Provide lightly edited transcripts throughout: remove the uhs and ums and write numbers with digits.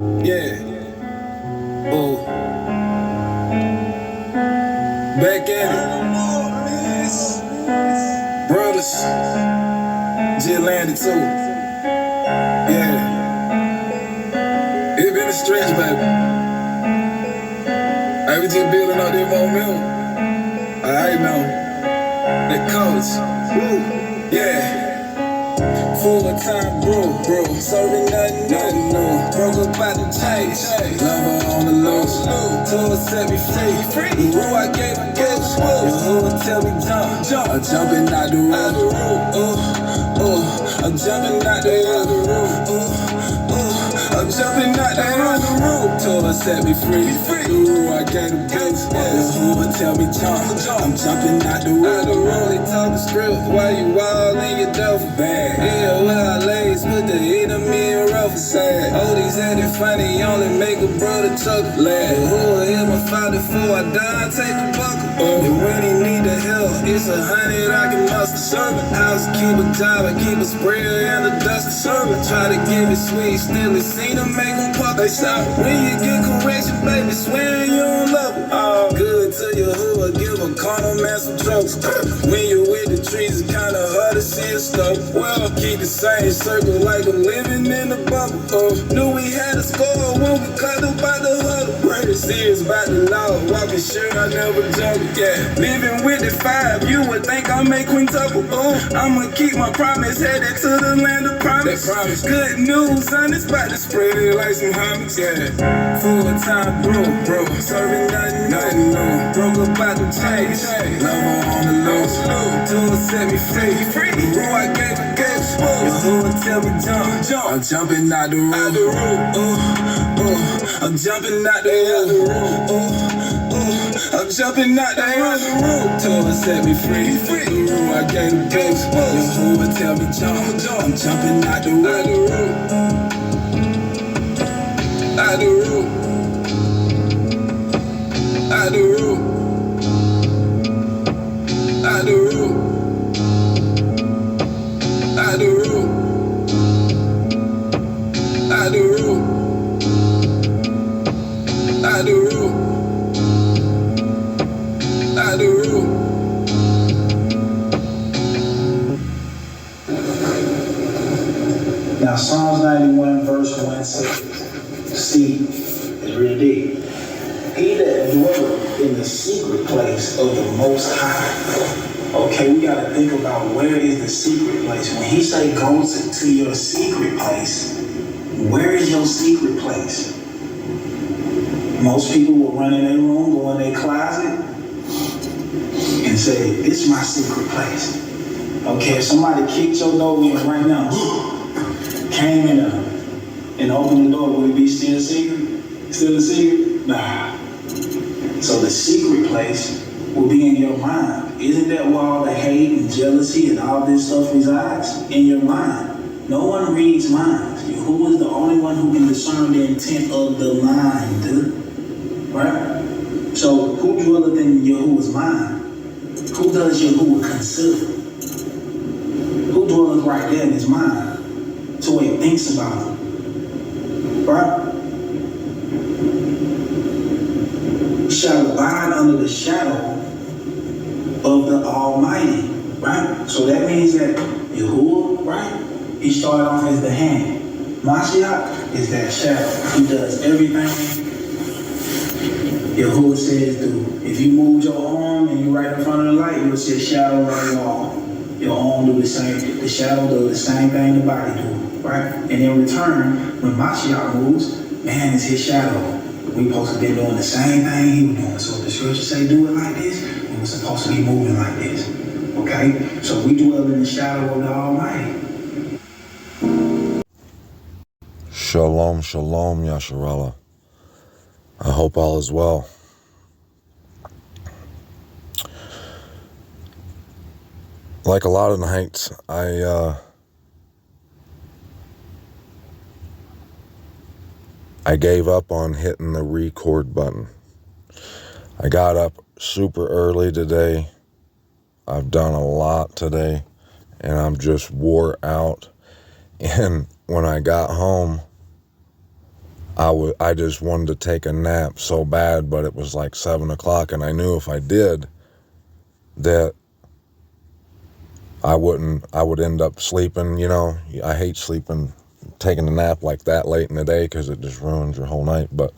Yeah. Oh, back at it. Brothers. Just landed too. Yeah. It been a stretch, baby. I was just building up that momentum. I know. That coach. Woo. Yeah. Full time bro, serving nothing new. Broke up out the chase, lover on the loose. Told her set me free. The rule I gave her gifts. The hood tell me jump. I'm jumping out the roof. I'm jumping out the roof. I'm jumping out the roof. Told her set me free. The rule I gave her gifts. The hood tell me jump. I'm jumping out the roof. They talking script while you all in your duffel bag. Yeah, well, I lays with the enemy in rough side. Oh, these acting funny, only make a brother chuckle. Who will hear my father before I die? Take a buckle. And when he need the help, it's 100 I can muster. Servant house, keep a job, I keep a sprayer and a duster. Servant try to give it sweet, still it seen them make them puck. They shout when you get correction, baby, swear you don't love it. Good to your hood, give a carnal man some jokes. When you're with the trees, it's kinda hard to see a stuff. Well, keep the same circle like I'm living in a bubble. Knew we had a score when we cut up by the huddle. Pretty serious about the law, walking sure I never juggle. Yeah, living with the 5, you would think I'll make quintuple. I'ma keep my promise, headed to the land of promise. Good news, son, it's about to spread it like some hummus. Yeah, full time bro, serving nothing new. Broke up out the chase, lover on the loose. Told her set me free. The rule I gave her gifts. The hood tell me jump. I'm jumping out the roof. I'm jumping out the roof. I'm jumping out the roof. Told her set me free. The rule I gave her gifts. The hood tell me jump. I'm jumping out the roof. Out the roof. Out the roof. Out the roof. Out the roof. Out the roof. Out the roof. Out the roof. Now Psalms 91 verse 1 says, see, it's real deep. He that dwelleth in the secret place of the Most High. Okay, we gotta think about where is the secret place. When he say go to your secret place, where is your secret place? Most people will run in their room, go in their closet, and say, this is my secret place. Okay, if somebody kicked your door in right now, came in and opened the door, would it be still a secret? Still a secret? Nah. So the secret place will be in your mind. Isn't that where all the hate and jealousy and all this stuff resides? In your mind. No one reads minds. Who is the only one who can discern the intent of the mind? Right? So who dwelleth in Yahuwah's mind? Who does Yahuwah consider? Who dwelleth right there in his mind? So he thinks about it. Right? Shall abide under the shadow of the Almighty, right? So that means that Yahuwah, right? He started off as the hand. Mashiach is that shadow. He does everything Yahuwah says do. If you move your arm and you right in front of the light, you'll see a shadow on your arm. Your arm do the same. The shadow does the same thing the body do, right? And in return, when Mashiach moves, man is his shadow. We supposed to be doing the same thing he was doing. So if the scripture say do it like this, we were supposed to be moving like this. Okay? So we dwell in the shadow of the Almighty. Shalom, shalom, Yasharallah. I hope all is well. Like a lot of nights, I gave up on hitting the record button. I got up super early today. I've done a lot today, and I'm just wore out. And when I got home, I just wanted to take a nap so bad, but it was like 7 o'clock, and I knew if I did that I would end up sleeping. You know, I hate sleeping, taking a nap like that late in the day, because it just ruins your whole night. But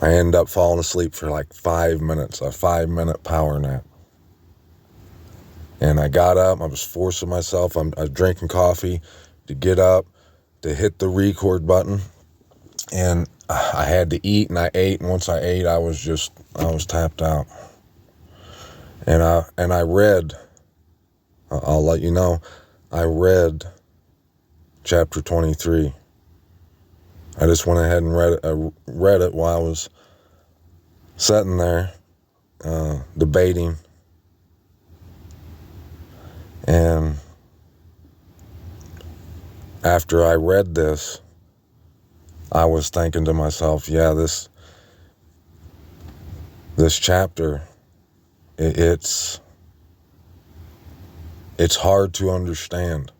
I ended up falling asleep for like 5 minutes, a 5-minute power nap. And I got up, I was forcing myself, I was drinking coffee to get up, to hit the record button. And I had to eat, and I ate, and once I ate, I was tapped out. And I read, I'll let you know, I read chapter 23. I just went ahead and read it while I was sitting there, debating. And after I read this, I was thinking to myself, yeah, this chapter, it's hard to understand.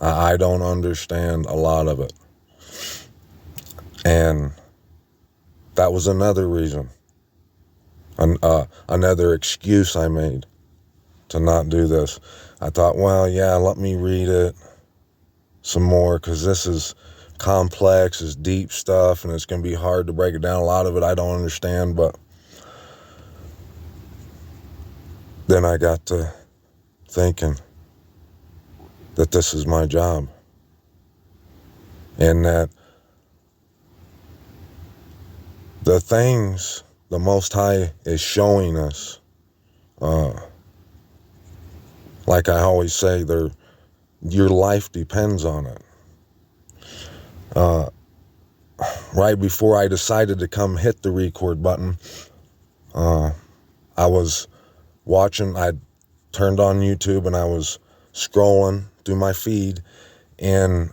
I don't understand a lot of it. And that was another reason, another excuse I made to not do this. I thought, well, yeah, let me read it some more, because this is complex, it's deep stuff, and it's going to be hard to break it down. A lot of it I don't understand, but then I got to thinking that this is my job, and that the things the Most High is showing us, like I always say, your life depends on it. Right before I decided to come hit the record button, I was watching, I turned on YouTube and I was scrolling through my feed, and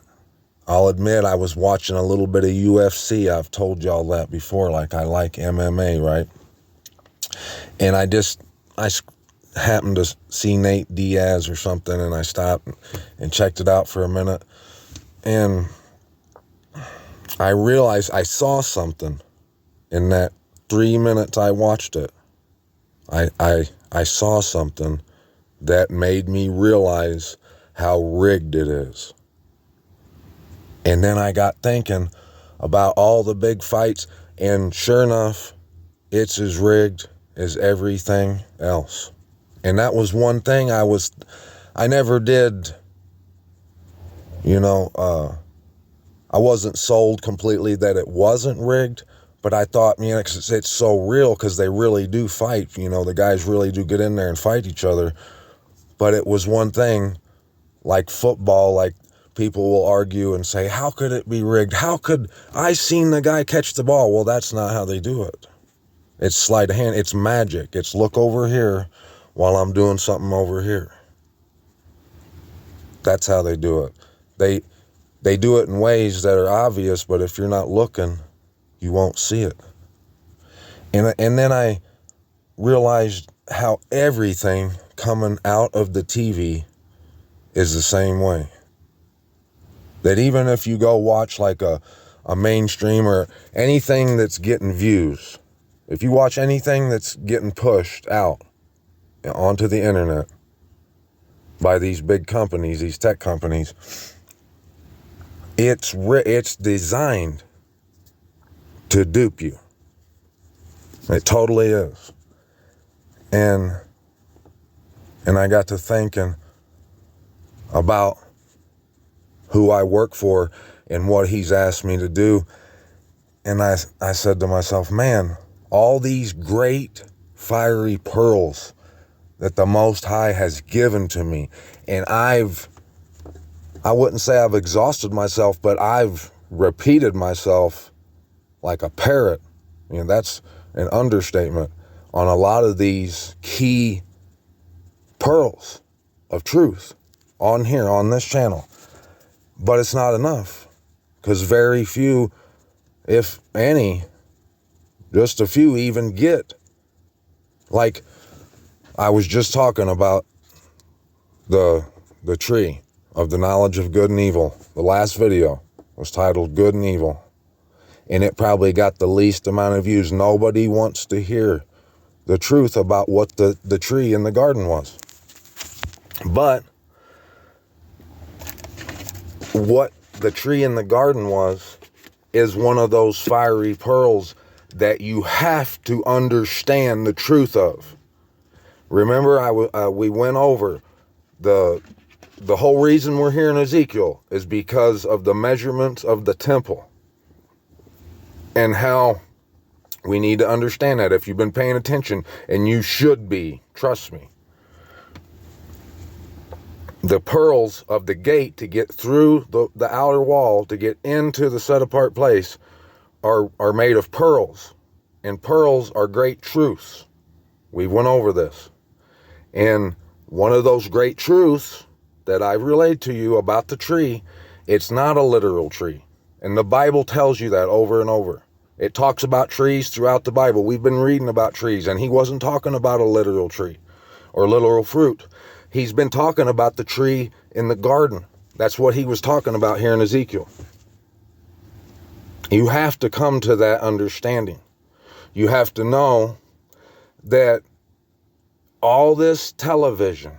I'll admit I was watching a little bit of UFC. I've told y'all that before, like I like MMA, right? And I happened to see Nate Diaz or something, and I stopped and checked it out for a minute, and I realized I saw something in that 3 minutes I watched it. I saw something that made me realize how rigged it is. And then I got thinking about all the big fights, and sure enough, it's as rigged as everything else. And that was one thing I never did, I wasn't sold completely that it wasn't rigged, but I thought, man, it's so real, because they really do fight. The guys really do get in there and fight each other. But it was one thing, like football, like people will argue and say, how could it be rigged? How could I seen the guy catch the ball? Well, that's not how they do it. It's sleight of hand. It's magic. It's look over here while I'm doing something over here. That's how they do it. They do it in ways that are obvious, but if you're not looking, you won't see it. And then I realized how everything coming out of the TV is the same way. That even if you go watch like a mainstream or anything that's getting views, if you watch anything that's getting pushed out onto the internet by these big companies, these tech companies, it's designed to dupe you. It totally is. And I got to thinking about who I work for and what he's asked me to do. And I said to myself, man, all these great fiery pearls that the Most High has given to me, and I wouldn't say I've exhausted myself, but I've repeated myself like a parrot. That's an understatement on a lot of these key pearls of truth on here, on this channel. But it's not enough, because very few, if any, just a few even get. Like, I was just talking about the tree of the knowledge of good and evil, the last video, was titled Good and Evil. And it probably got the least amount of views. Nobody wants to hear the truth about what the tree in the garden was. But what the tree in the garden was is one of those fiery pearls that you have to understand the truth of. Remember, we went over the whole reason we're here in Ezekiel is because of the measurements of the temple and how we need to understand that. If you've been paying attention, and you should be, trust me, the pearls of the gate to get through the outer wall to get into the set apart place are made of pearls, and pearls are great truths. We went over this, and one of those great truths that I relayed to you about the tree, it's not a literal tree, and the Bible tells you that over and over. It talks about trees throughout the Bible. We've been reading about trees, and he wasn't talking about a literal tree or literal fruit. He's been talking about the tree in the garden. That's what he was talking about here in Ezekiel. You have to come to that understanding. You have to know that all this television,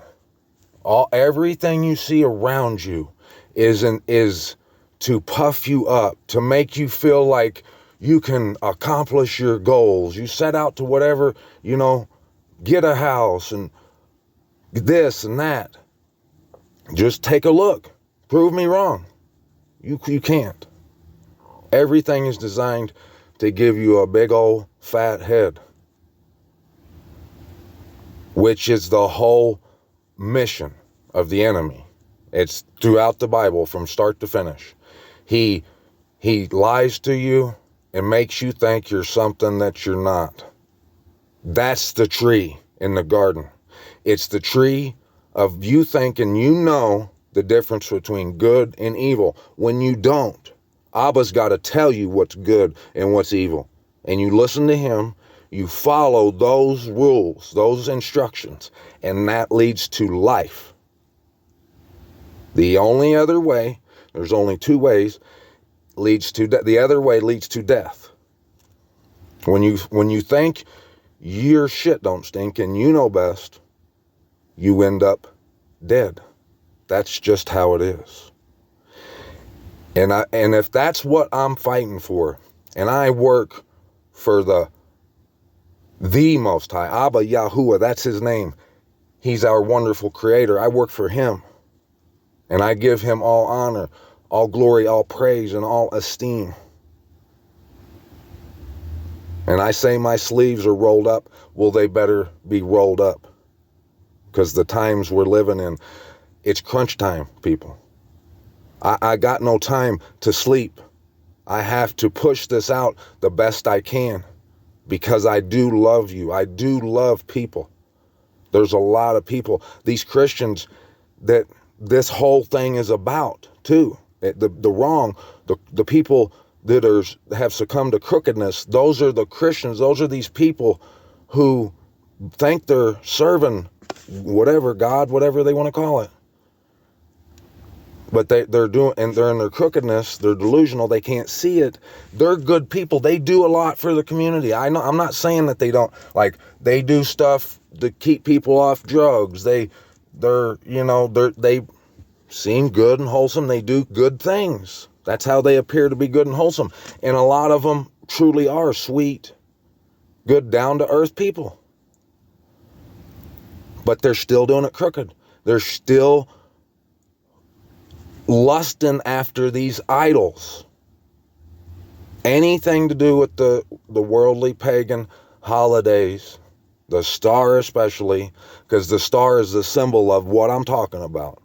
everything you see around you is to puff you up, to make you feel like you can accomplish your goals. You set out to whatever, get a house and this and that. Just take a look. Prove me wrong. You can't. Everything is designed to give you a big old fat head, which is the whole mission of the enemy. It's throughout the Bible from start to finish. He lies to you and makes you think you're something that you're not. That's the tree in the garden. It's the tree of you thinking you know the difference between good and evil when you don't. Abba's got to tell you what's good and what's evil. And you listen to him, you follow those rules, those instructions, and that leads to life. The only other way, there's only two ways, the other way leads to death. When you think your shit don't stink and you know best, you end up dead. That's just how it is. And if that's what I'm fighting for, and I work for the Most High, Abba Yahuwah, that's his name. He's our wonderful creator. I work for him. And I give him all honor, all glory, all praise, and all esteem. And I say my sleeves are rolled up. Well, they better be rolled up. Because the times we're living in, it's crunch time, people. I got no time to sleep. I have to push this out the best I can. Because I do love you. I do love people. There's a lot of people, these Christians, that this whole thing is about, too. The people that have succumbed to crookedness, those are the Christians. Those are these people who think they're serving whatever, God, whatever they want to call it. But they're doing, and they're in their crookedness, they're delusional, they can't see it. They're good people. They do a lot for the community. I know, I'm not saying that they don't, they do stuff to keep people off drugs. They seem good and wholesome. They do good things. That's how they appear to be good and wholesome. And a lot of them truly are sweet, good, down-to-earth people. But they're still doing it crooked. They're still lusting after these idols. Anything to do with the worldly pagan holidays, the star especially, because the star is the symbol of what I'm talking about.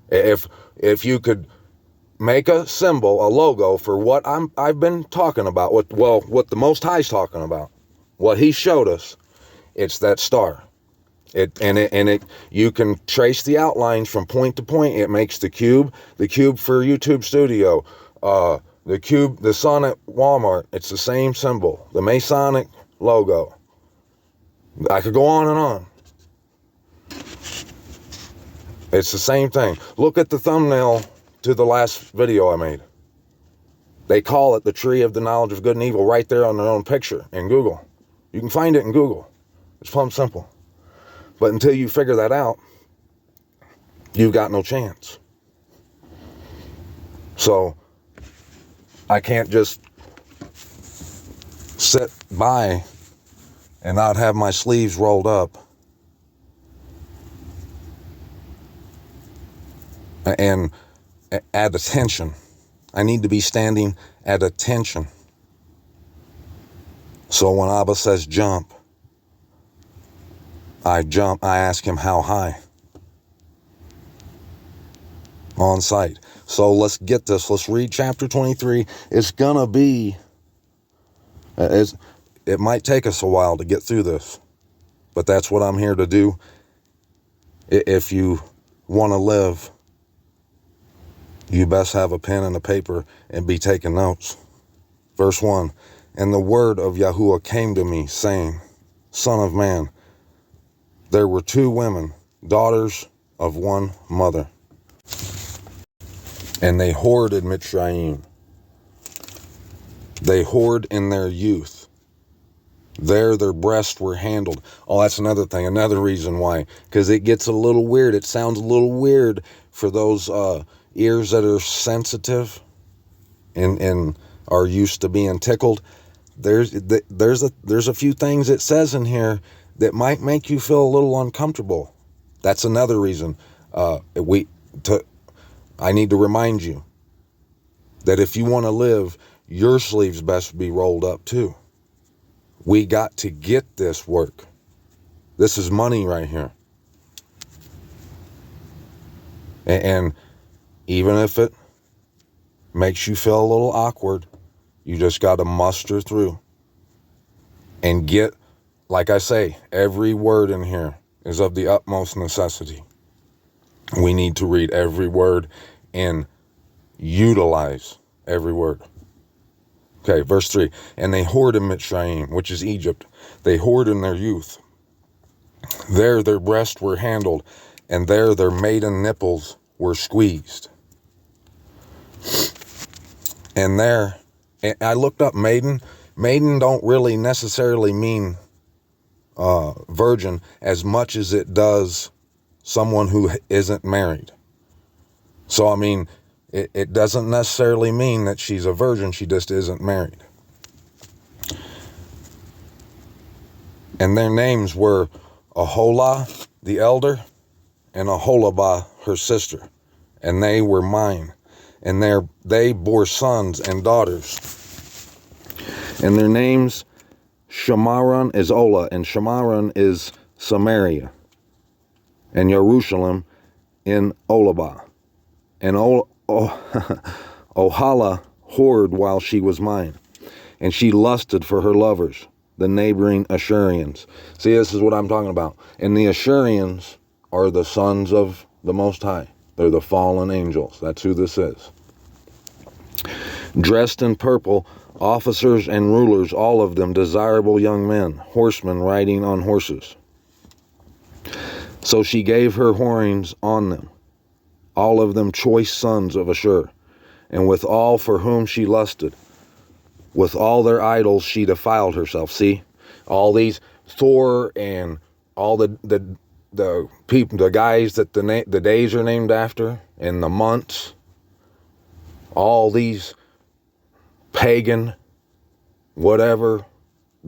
If you could make a symbol, a logo for what I've been talking about, what the Most High's talking about, what he showed us, it's that star. You can trace the outlines from point to point. It makes the cube for YouTube Studio, the sun at Walmart. It's the same symbol, the Masonic logo. I could go on and on. It's the same thing. Look at the thumbnail to the last video I made. They call it the tree of the knowledge of good and evil right there on their own picture in Google. You can find it in Google. It's plumb simple. But until you figure that out, you've got no chance. So I can't just sit by and not have my sleeves rolled up and at attention. I need to be standing at attention. So when Abba says jump, I jump. I ask him how high. On sight. So let's get this. Let's read chapter 23. It's going to be, it might take us a while to get through this, but that's what I'm here to do. If you want to live, you best have a pen and a paper and be taking notes. Verse 1, and the word of Yahuwah came to me, saying, Son of man, there were 2 women, daughters of one mother, and they whored in Mitzrayim. They whored in their youth. There their breasts were handled. Oh, that's another thing, another reason why. Because it gets a little weird. It sounds a little weird for those ears that are sensitive and are used to being tickled. There's a few things it says in here that might make you feel a little uncomfortable. That's another reason I need to remind you that if you want to live, your sleeves best be rolled up too. We got to get this work. This is money right here. And even if it makes you feel a little awkward, you just got to muster through and get, like I say, every word in here is of the utmost necessity. We need to read every word and utilize every word. Okay, verse 3. And they whored in Mitzrayim, which is Egypt. They whored in their youth. There their breasts were handled, and there their maiden nipples were squeezed. And there, and I looked up maiden. Maiden don't really necessarily mean virgin as much as it does someone who isn't married. So, I mean, it doesn't necessarily mean that she's a virgin. She just isn't married. And their names were Aholah, the elder, and Aholabah, her sister. And they were mine. And they bore sons and daughters. And their names, Shamaron is Ola, and Shamaron is Samaria. And Jerusalem in Olabah. And Ohala whored while she was mine, and she lusted for her lovers, the neighboring Ashurians. See, this is what I'm talking about. And the Ashurians are the sons of the Most High. They're the fallen angels. That's who this is. Dressed in purple, officers and rulers, all of them desirable young men, horsemen riding on horses. So she gave her whorings on them, all of them choice sons of Ashur, and with all for whom she lusted, with all their idols she defiled herself. See, all these Thor and all the people, the guys that the days are named after, and the months, all these pagan, whatever,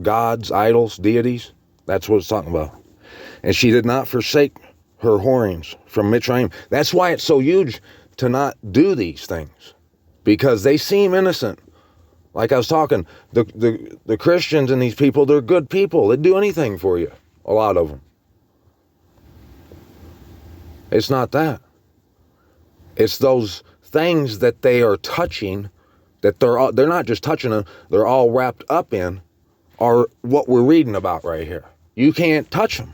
gods, idols, deities, that's what it's talking about. And she did not forsake her whorings from Mitzrayim. That's why it's so huge to not do these things, because they seem innocent. Like I was talking, the Christians and these people, they're good people. They'd do anything for you, a lot of them. It's not that. It's those things that they are touching, that they're not just touching them, they're all wrapped up in, are what we're reading about right here. You can't touch them.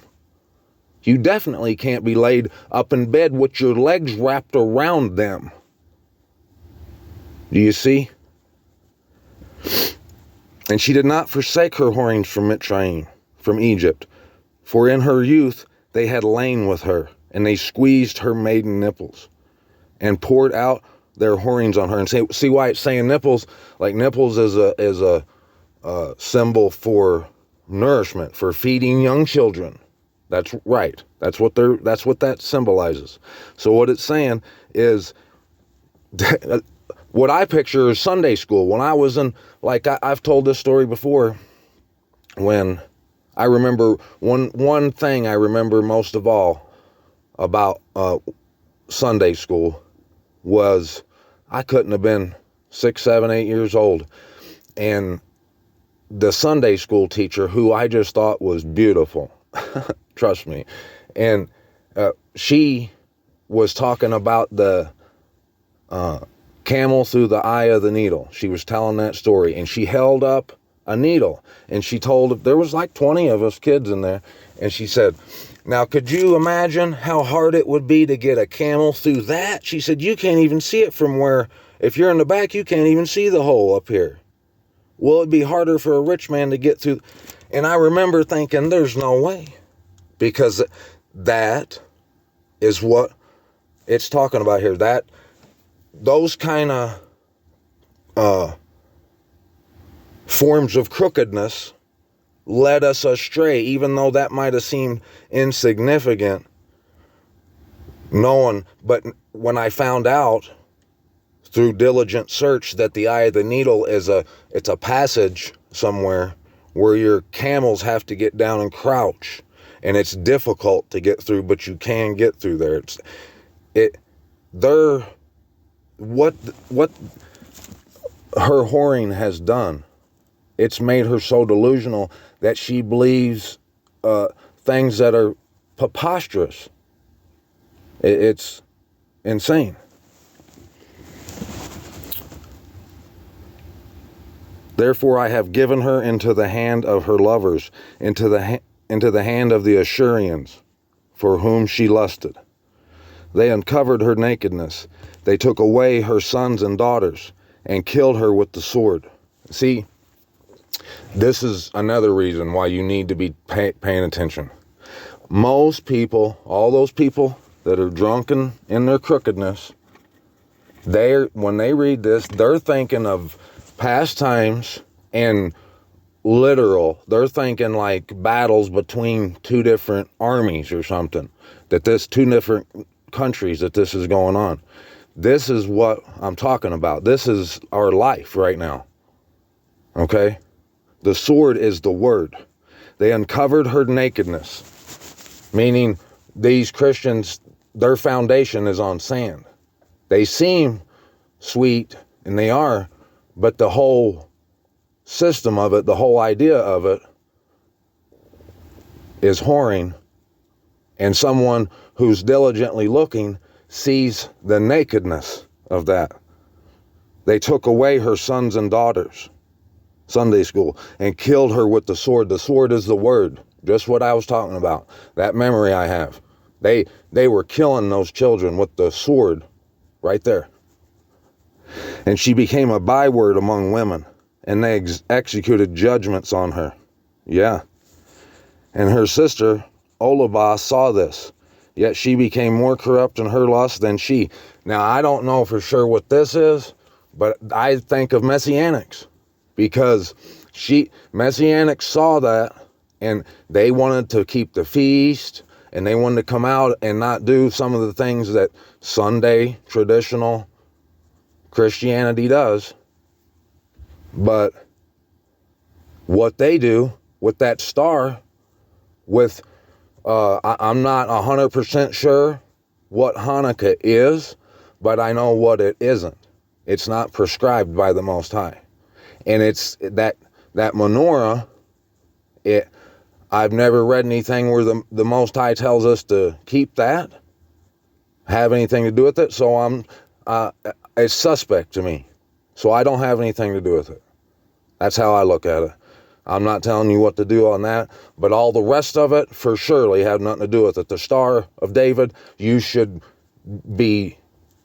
You definitely can't be laid up in bed with your legs wrapped around them. Do you see? And she did not forsake her whorings from Mitzrayim, from Egypt, for in her youth they had lain with her, and they squeezed her maiden nipples, and poured out their whorings on her. And see why it's saying nipples? Like nipples is a symbol for nourishment, for feeding young children. That's right. That's what that symbolizes. So what it's saying is, what I picture is Sunday school. When I was in, like I've told this story before, when I remember one thing I remember most of all about Sunday school was I couldn't have been 6, 7, 8 years old. And the Sunday school teacher, who I just thought was beautiful, trust me, and she was talking about the camel through the eye of the needle. She was telling that story, and she held up a needle, and she told, there was like 20 of us kids in there, and she said, now could you imagine how hard it would be to get a camel through that? She said, you can't even see it from where, if you're in the back, you can't even see the hole up here. Well, it'd be harder for a rich man to get through. And I remember thinking, there's no way, because that is what it's talking about here. That those kind of forms of crookedness led us astray, even though that might have seemed insignificant. But when I found out through diligent search that the eye of the needle it's a passage somewhere where your camels have to get down and crouch, and it's difficult to get through, but you can get through there. What her whoring has done, it's made her so delusional that she believes things that are preposterous. It's insane. Therefore I have given her into the hand of her lovers, into the hand of the Ashurians, for whom she lusted. They uncovered her nakedness. They took away her sons and daughters, and killed her with the sword. See, this is another reason why you need to be paying attention. Most people, all those people that are drunken in their crookedness, when they read this, they're thinking of past times and literal. They're thinking like battles between two different armies or something, two different countries that this is going on. This is what I'm talking about. This is our life right now. Okay? The sword is the word. They uncovered her nakedness, meaning these Christians, their foundation is on sand. They seem sweet, and they are, but the whole system of it, the whole idea of it, is whoring, and someone who's diligently looking sees the nakedness of that. They took away her sons and daughters, Sunday school, and killed her with the sword. The sword is the word, just what I was talking about, that memory I have. They were killing those children with the sword right there. And she became a byword among women, and they executed judgments on her. Yeah. And her sister, Olabah, saw this, yet she became more corrupt in her lust than she. Now, I don't know for sure what this is, but I think of Messianics, because Messianics saw that, and they wanted to keep the feast, and they wanted to come out and not do some of the things that Sunday traditional Christianity does. But what they do with that star, I'm not 100% sure what Hanukkah is, but I know what it isn't. It's not prescribed by the Most High. And it's that menorah, I've never read anything where the Most High tells us to keep that, have anything to do with it, so it's suspect to me. So I don't have anything to do with it. That's how I look at it. I'm not telling you what to do on that, but all the rest of it for surely have nothing to do with it. The Star of David, you should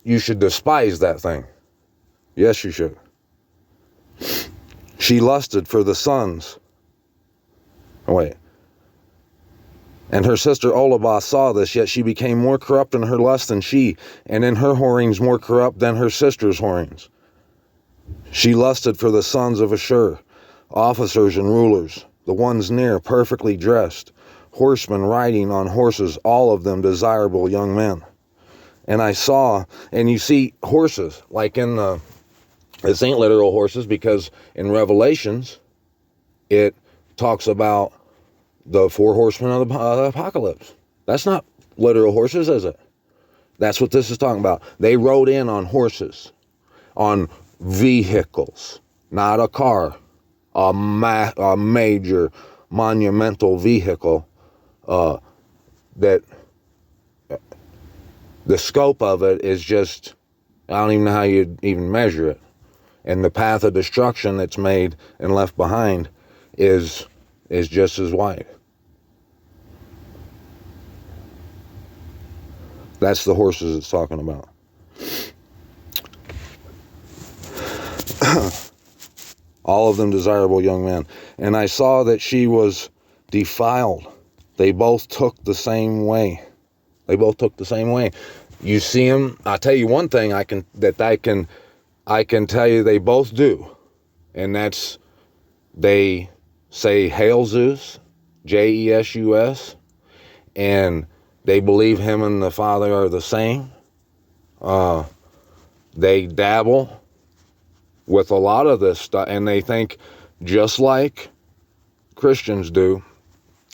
despise that thing. Yes, you should. She lusted for the sons. Oh, wait. And her sister Olabah saw this, yet she became more corrupt in her lust than she, and in her whorings more corrupt than her sister's whorings. She lusted for the sons of Ashur, officers and rulers, the ones near, perfectly dressed, horsemen riding on horses, all of them desirable young men. And I saw, and you see horses, like in the, this ain't literal horses, because in Revelations, it talks about the 4 horsemen of the apocalypse. That's not literal horses, is it? That's what this is talking about. They rode in on horses, on vehicles, not a car, a major monumental vehicle that the scope of it is just, I don't even know how you'd even measure it. And the path of destruction that's made and left behind is just as wide. That's the horses it's talking about. All of them desirable young men. And I saw that she was defiled. They both took the same way. They both took the same way. You see them. I'll tell you one thing I can tell you they both do. And that's, they say Hail Zeus, J-E-S-U-S, and they believe him and the Father are the same. They dabble with a lot of this stuff, and they think, just like Christians do,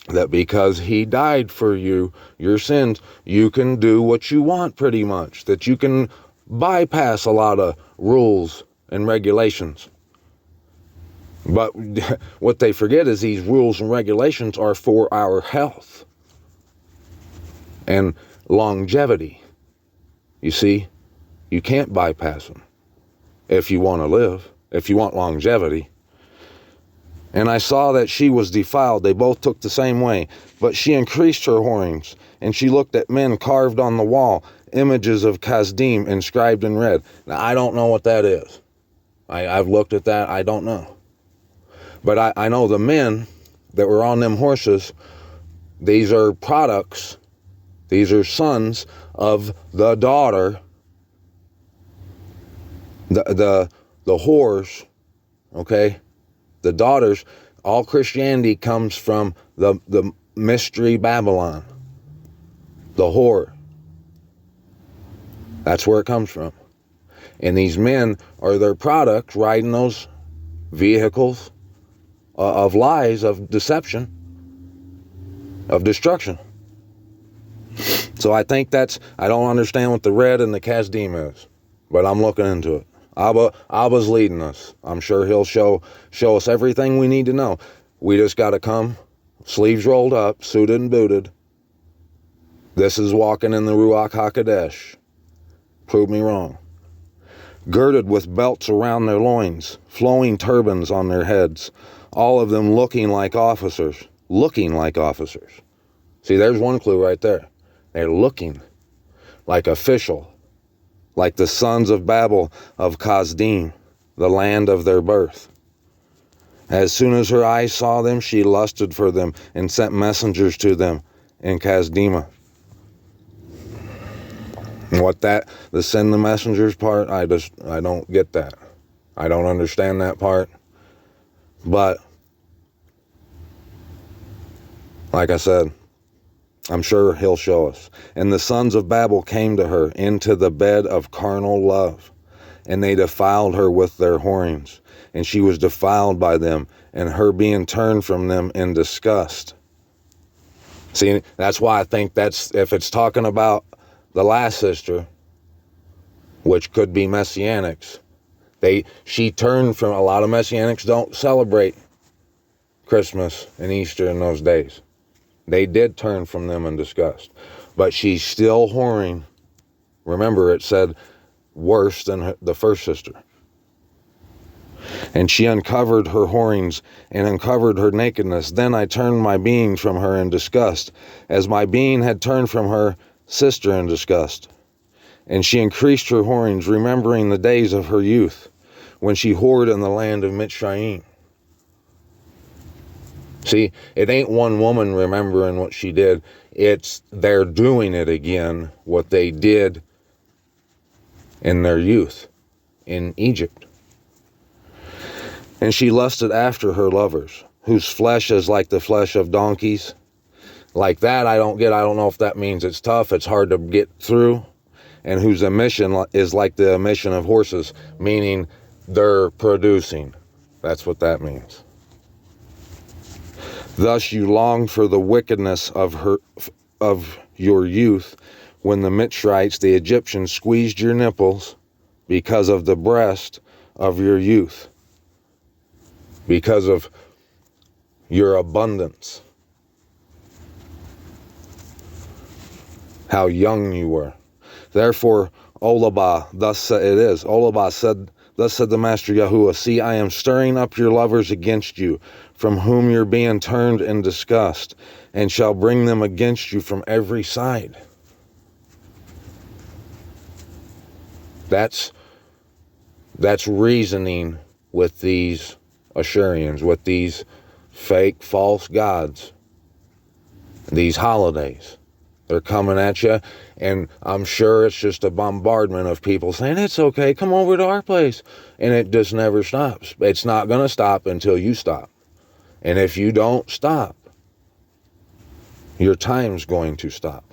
that because he died for you, your sins, you can do what you want pretty much, that you can bypass a lot of rules and regulations. But what they forget is these rules and regulations are for our health and longevity. You see, you can't bypass them if you want to live, if you want longevity. And I saw that she was defiled. They both took the same way. But she increased her whorings, and she looked at men carved on the wall, images of Kasdim inscribed in red. Now, I don't know what that is. I've looked at that. I don't know. But I know the men that were on them horses, these are products. These are sons of the daughter, the whores, okay? The daughters. All Christianity comes from the mystery Babylon, the whore. That's where it comes from. And these men are their products, riding those vehicles of lies, of deception, of destruction. So I think that's, I don't understand what the red and the Kasdim is, but I'm looking into it. Abba's leading us. I'm sure he'll show us everything we need to know. We just got to come, sleeves rolled up, suited and booted. This is walking in the Ruach HaKodesh. Prove me wrong. Girded with belts around their loins, flowing turbans on their heads, all of them looking like officers. Looking like officers. See, there's one clue right there. They're looking like official, like the sons of Babel of Kasdim, the land of their birth. As soon as her eyes saw them, she lusted for them and sent messengers to them in Kasdima. What that, the send the messengers part, I don't get that. I don't understand that part. But, like I said, I'm sure he'll show us. And the sons of Babel came to her into the bed of carnal love, and they defiled her with their whorings, and she was defiled by them, and her being turned from them in disgust. See, that's why I think that's, if it's talking about the last sister, which could be Messianics, she turned from, a lot of Messianics don't celebrate Christmas and Easter in those days. They did turn from them in disgust. But she's still whoring. Remember, it said worse than the first sister. And she uncovered her whorings and uncovered her nakedness. Then I turned my being from her in disgust, as my being had turned from her sister in disgust. And she increased her whorings, remembering the days of her youth, when she whored in the land of Mitzrayim. See, it ain't one woman remembering what she did. It's they're doing it again, what they did in their youth in Egypt. And she lusted after her lovers, whose flesh is like the flesh of donkeys. Like that, I don't get. I don't know if that means it's tough, it's hard to get through. And whose emission is like the emission of horses, meaning they're producing. That's what that means. Thus you longed for the wickedness of your youth, when the Mitzrites, the Egyptians, squeezed your nipples because of the breast of your youth, because of your abundance, how young you were. Therefore, Olabah, thus it is. Olabah said, thus said the Master Yahuwah, see, I am stirring up your lovers against you, from whom you're being turned in disgust, and shall bring them against you from every side. That's reasoning with these Ashurians, with these fake, false gods, these holidays. They're coming at you, and I'm sure it's just a bombardment of people saying, it's okay, come over to our place. And it just never stops. It's not going to stop until you stop. And if you don't stop, your time's going to stop.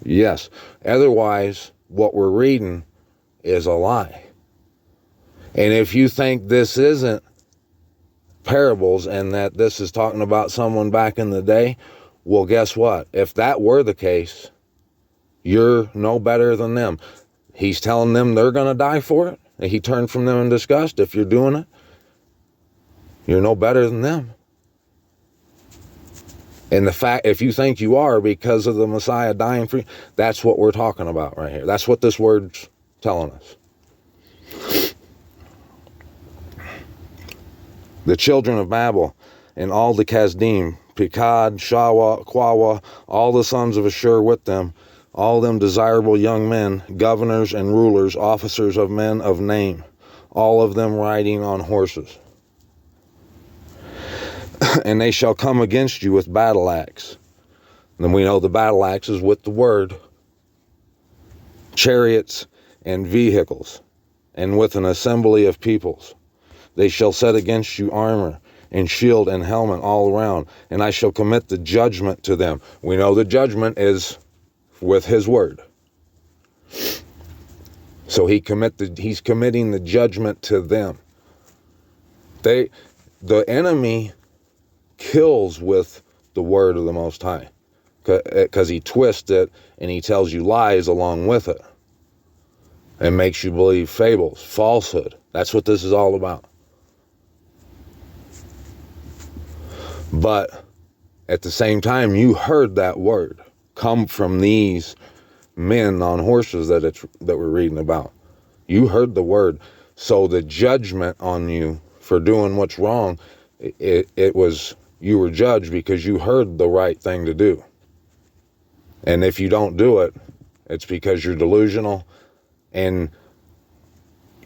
Yes. Otherwise, what we're reading is a lie. And if you think this isn't parables and that this is talking about someone back in the day, well, guess what? If that were the case, you're no better than them. He's telling them they're going to die for it. And he turned from them in disgust. If you're doing it, you're no better than them. And the fact, if you think you are because of the Messiah dying for you, that's what we're talking about right here. That's what this word's telling us. The children of Babel and all the Kasdim, Pekad, Shawa, Kwawa, all the sons of Ashur with them, all them desirable young men, governors and rulers, officers of men of name, all of them riding on horses. And they shall come against you with battle axe. And we know the battle axe is with the word, chariots and vehicles, and with an assembly of peoples. They shall set against you armor and shield and helmet all around, and I shall commit the judgment to them. We know the judgment is with his word. So he's committing the judgment to them. The enemy kills with the word of the Most High, because he twists it and he tells you lies along with it and makes you believe fables, falsehood. That's what this is all about. But at the same time, you heard that word come from these men on horses that we're reading about. You heard the word. So the judgment on you for doing what's wrong, it was, you were judged because you heard the right thing to do. And if you don't do it, it's because you're delusional and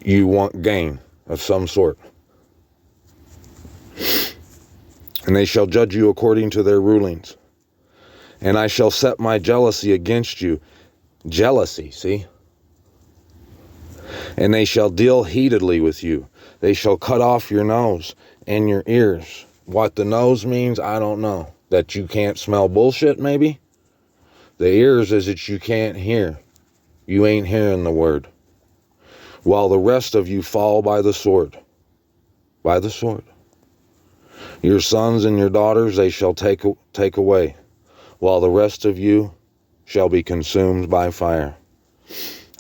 you want gain of some sort. And they shall judge you according to their rulings. And I shall set my jealousy against you. Jealousy, see? And they shall deal heatedly with you. They shall cut off your nose and your ears. What the nose means, I don't know. That you can't smell bullshit, maybe? The ears is that you can't hear. You ain't hearing the word. While the rest of you fall by the sword. By the sword. Your sons and your daughters they shall take away, while the rest of you shall be consumed by fire.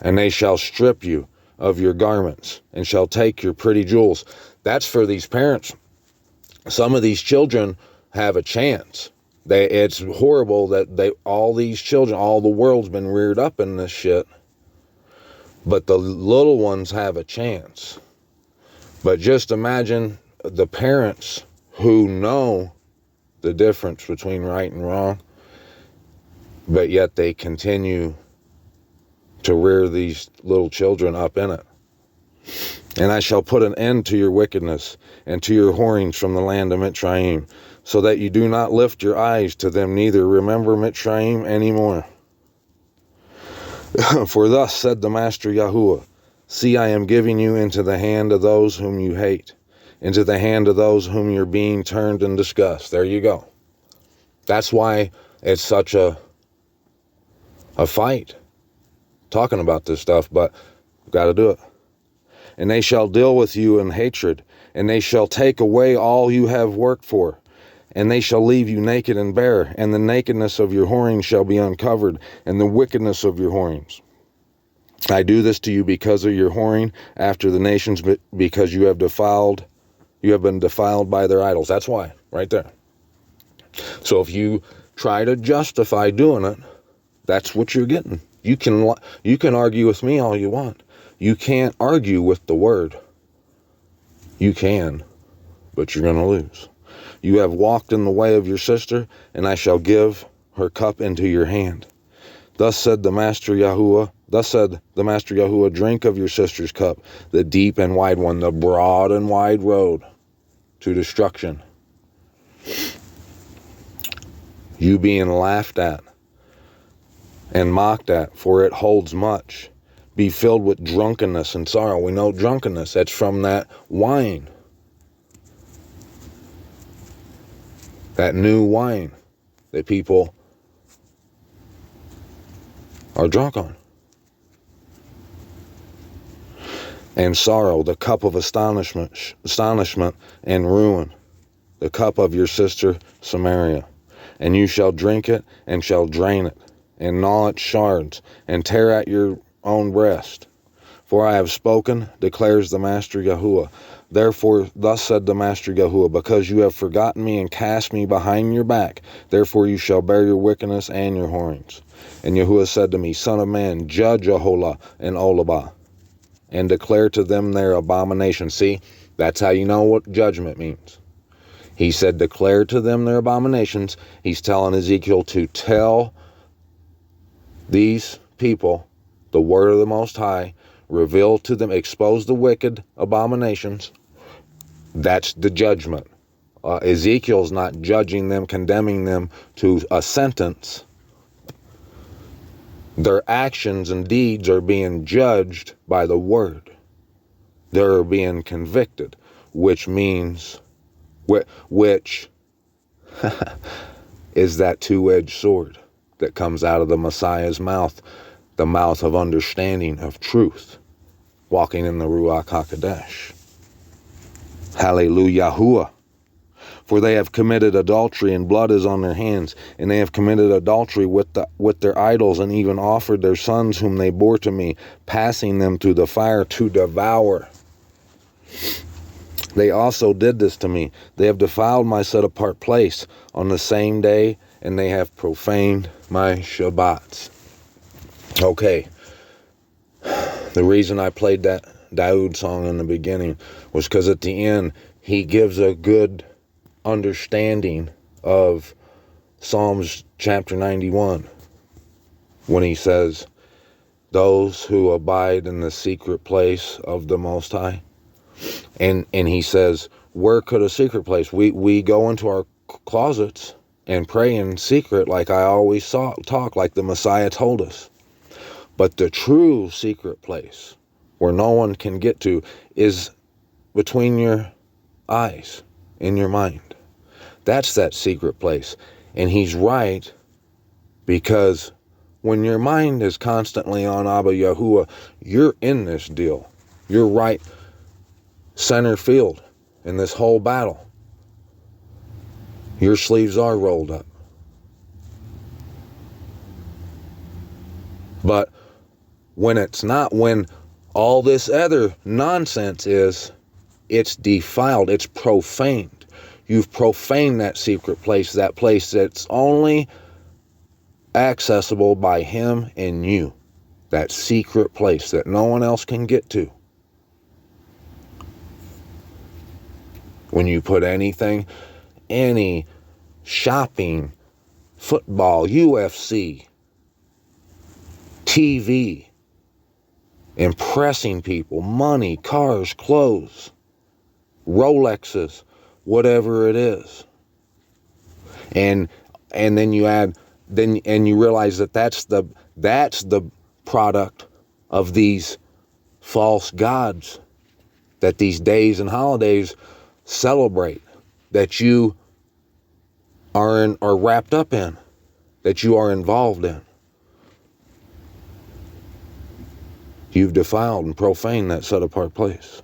And they shall strip you of your garments, and shall take your pretty jewels. That's for these parents. Some of these children have a chance. It's horrible that all these children, all the world's been reared up in this shit. But the little ones have a chance. But just imagine the parents who know the difference between right and wrong, but yet they continue to rear these little children up in it. And I shall put an end to your wickedness and to your whorings from the land of Mitzrayim, so that you do not lift your eyes to them, neither remember Mitzrayim anymore. For thus said the Master Yahuwah, see, I am giving you into the hand of those whom you hate, into the hand of those whom you're being turned in disgust. There you go. That's why it's such a fight talking about this stuff, but we've got to do it. And they shall deal with you in hatred, and they shall take away all you have worked for, and they shall leave you naked and bare, and the nakedness of your whoring shall be uncovered, and the wickedness of your whorings. I do this to you because of your whoring after the nations, because you have been defiled by their idols. That's why, right there. So if you try to justify doing it, that's what you're getting. You can argue with me all you want. You can't argue with the word. You can, but you're going to lose. You have walked in the way of your sister, and I shall give her cup into your hand. Thus said the Master Yahuwah, drink of your sister's cup, the deep and wide one, the broad and wide road to destruction. You being laughed at and mocked at, for it holds much. Be filled with drunkenness and sorrow. We know drunkenness, that's from that wine. That new wine that people are drunk on. And sorrow, the cup of astonishment and ruin, the cup of your sister Samaria. And you shall drink it and shall drain it, and gnaw its shards, and tear at your own breast. For I have spoken, declares the Master Yahuwah. Therefore, thus said the Master Yahuwah, because you have forgotten me and cast me behind your back, therefore you shall bear your wickedness and your whorings. And Yahuwah said to me, Son of man, judge Aholah and Olabah, and declare to them their abomination. See, that's how you know what judgment means. He said, declare to them their abominations. He's telling Ezekiel to tell these people the word of the Most High, reveal to them, expose the wicked abominations. That's the judgment. Ezekiel's not judging them, condemning them to a sentence. Their actions and deeds are being judged by the word. They're being convicted, which means, which is that two-edged sword that comes out of the Messiah's mouth, the mouth of understanding of truth, walking in the Ruach HaKodesh. Hallelujah. For they have committed adultery, and blood is on their hands, and they have committed adultery with their idols, and even offered their sons whom they bore to me, passing them through the fire to devour. They also did this to me. They have defiled my set-apart place on the same day, and they have profaned my Shabbats. Okay. The reason I played that Daoud song in the beginning was because at the end, he gives a good understanding of Psalms chapter 91 when he says, those who abide in the secret place of the Most High. And he says, where could a secret place? We go into our closets and pray in secret like I always talk, like the Messiah told us. But the true secret place where no one can get to is between your eyes, in your mind. That's that secret place. And he's right, because when your mind is constantly on Abba Yahuwah, you're in this deal. You're right center field in this whole battle. Your sleeves are rolled up. But when it's not, when all this other nonsense is, it's defiled, it's profaned. You've profaned that secret place, that place that's only accessible by him and you. That secret place that no one else can get to. When you put anything, any shopping, football, UFC, TV, impressing people, money, cars, clothes, Rolexes, whatever it is. And then you add, and you realize that that's the product of these false gods that these days and holidays celebrate, that you are wrapped up in, that you are involved in. You've defiled and profaned that set apart place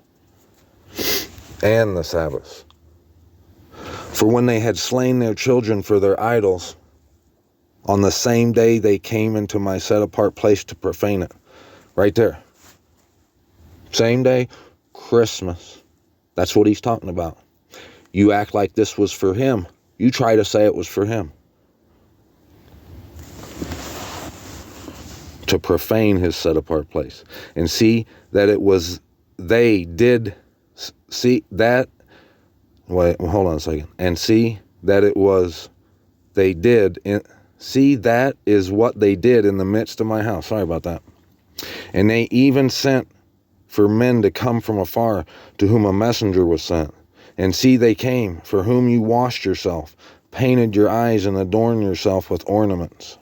and the Sabbath. For when they had slain their children for their idols, on the same day they came into my set apart place to profane it. Right there. Same day, Christmas. That's what he's talking about. You act like this was for him. You try to say it was for him. To profane his set apart place. And see that it was, they did see that. Wait, hold on a second. And see that it was, they did. See, that is what they did in the midst of my house. Sorry about that. And they even sent for men to come from afar, to whom a messenger was sent. And see, they came, for whom you washed yourself, painted your eyes, and adorned yourself with ornaments.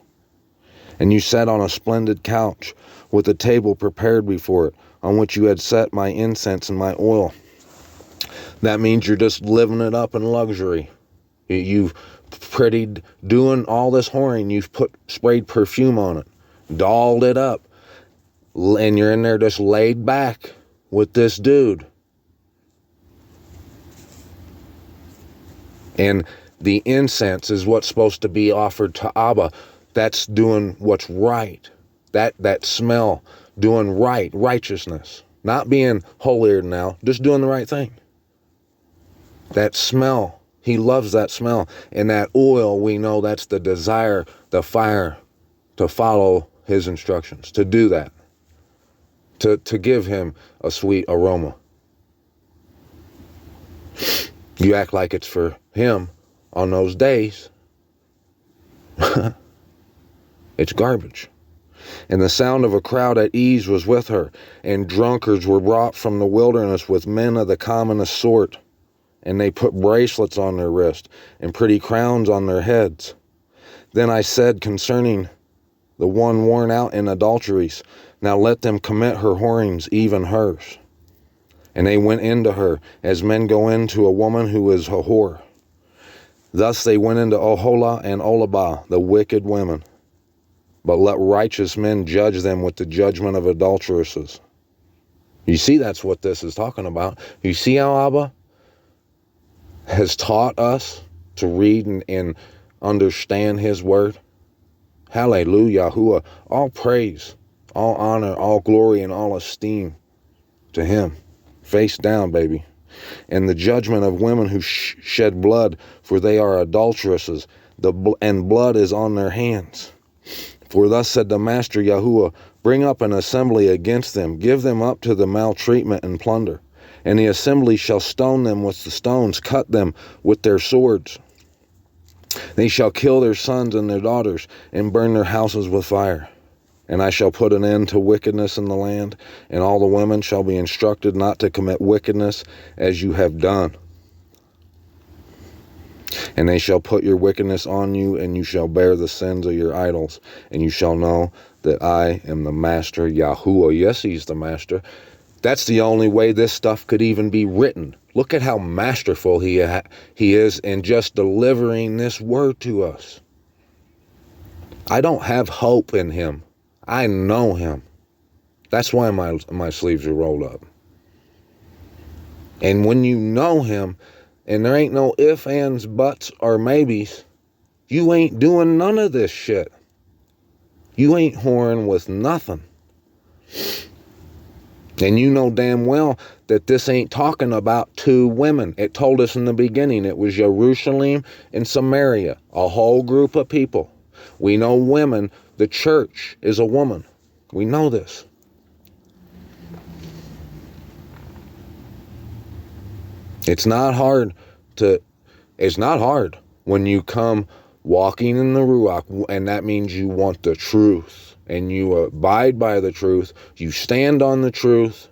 And you sat on a splendid couch, with a table prepared before it, on which you had set my incense and my oil. That means you're just living it up in luxury. You've prettied, doing all this whoring. You've sprayed perfume on it, dolled it up, and you're in there just laid back with this dude. And the incense is what's supposed to be offered to Abba. That's doing what's right. That smell, doing right, righteousness. Not being holier than thou, just doing the right thing. That smell, he loves that smell. And that oil, we know that's the desire, the fire, to follow his instructions, to do that. To give him a sweet aroma. You act like it's for him on those days. It's garbage. And the sound of a crowd at ease was with her, and drunkards were brought from the wilderness with men of the commonest sort, and they put bracelets on their wrist and pretty crowns on their heads. Then I said concerning the one worn out in adulteries, now let them commit her whorings, even hers. And they went into her as men go into a woman who is a whore. Thus they went into Oholah and Olabah, the wicked women. But let righteous men judge them with the judgment of adulteresses. You see, that's what this is talking about. You see how Abba has taught us to read and understand his word? Hallelujah. All praise, all honor, all glory, and all esteem to him. Face down, baby. And the judgment of women who shed blood, for they are adulteresses, and blood is on their hands. For thus said the Master Yahuwah, bring up an assembly against them, give them up to the maltreatment and plunder. And the assembly shall stone them with the stones, cut them with their swords. They shall kill their sons and their daughters, and burn their houses with fire. And I shall put an end to wickedness in the land, and all the women shall be instructed not to commit wickedness as you have done. And they shall put your wickedness on you, and you shall bear the sins of your idols, and you shall know that I am the Master Yahuwah. Yes, he's the Master. That's the only way this stuff could even be written. Look at how masterful he is in just delivering this word to us. I don't have hope in him. I know him. That's why my sleeves are rolled up. And when you know him, and there ain't no ifs, ands, buts, or maybes, you ain't doing none of this shit. You ain't whoring with nothing. And you know damn well that this ain't talking about two women. It told us in the beginning it was Jerusalem and Samaria, a whole group of people. We know women, the church is a woman. We know this. It's not hard when you come walking in the Ruach, and that means you want the truth. and you abide by the truth, you stand on the truth,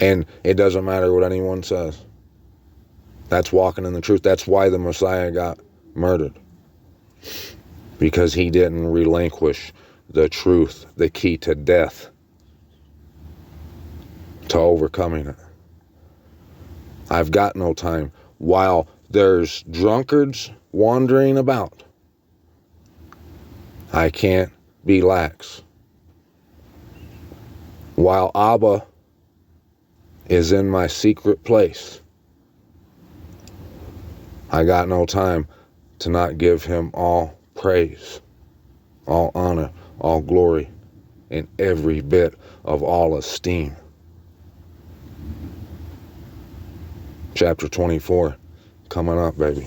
and it doesn't matter what anyone says. That's walking in the truth. That's why the Messiah got murdered. Because he didn't relinquish the truth, the key to death, to overcoming it. I've got no time. While there's drunkards wandering about, I can't be lax. While Abba is in my secret place, I got no time to not give him all praise, all honor, all glory, and every bit of all esteem. Chapter 24, coming up, baby.